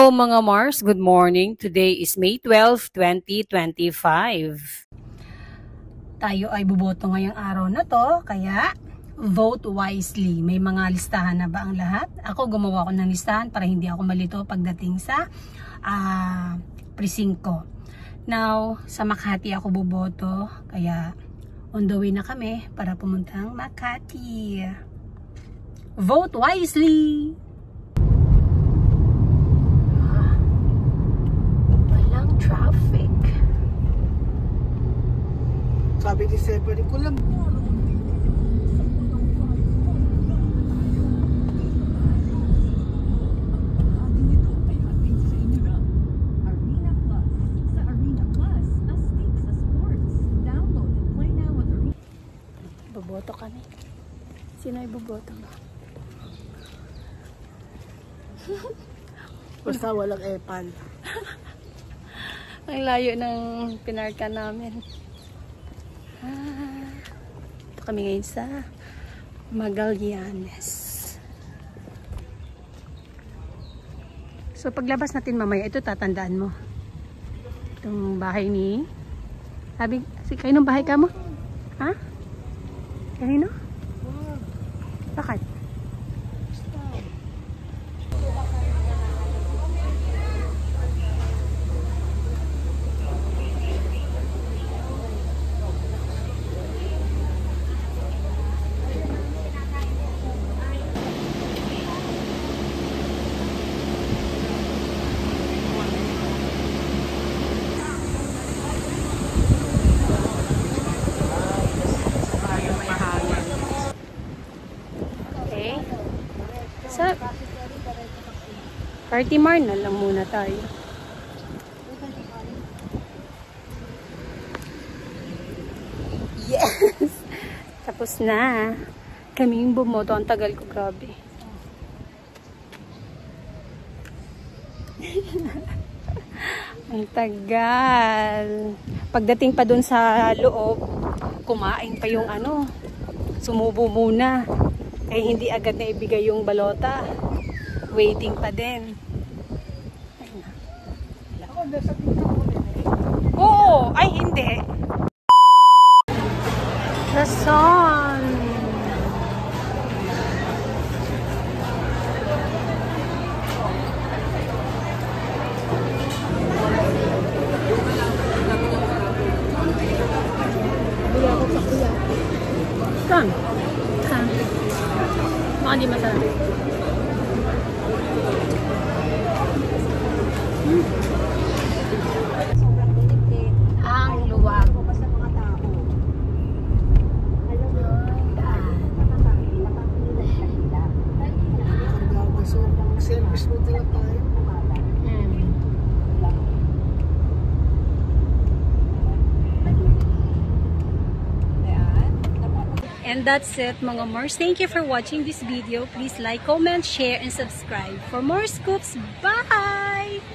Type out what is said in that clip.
Hello mga Mars, good morning. Today is May 12, 2025. Tayo ay buboto ngayong araw na to, kaya vote wisely. May mga listahan na ba ang lahat? Ako gumawa ko ng listahan para hindi ako malito pagdating sa presinct ko. Now, sa Makati ako buboto, kaya on the way na kami para pumuntang Makati. Vote wisely! Traffic. Sabi ni Seba, ko lang. Boboto kami. Sino ay boboto mo? Basta walang epan. Ang layo ng pinarka namin. Ito kami ngayon sa Magallanes. So paglabas natin mamaya, ito tatandaan mo. Itong bahay ni... Sabi, kayo ng bahay ka mo? Ha? Kanino? Bakit? Sa Party Mart na lang muna tayo. Yes! Tapos na. Kaming bumoto. Ang tagal ko, grabe. Ang tagal. Pagdating pa dun sa loob, kumain pa yung ano, sumubo muna. Kaya hindi agad na ibigay yung balota. Waiting pa din. Oo! Ay, hindi. Rason! Saan? Saan? Baka di masarap. Ang luwag. Service mo talaga tayo. And that's it mga Mars. Thank you for watching this video. Please like, comment, share, and subscribe for more scoops. Bye!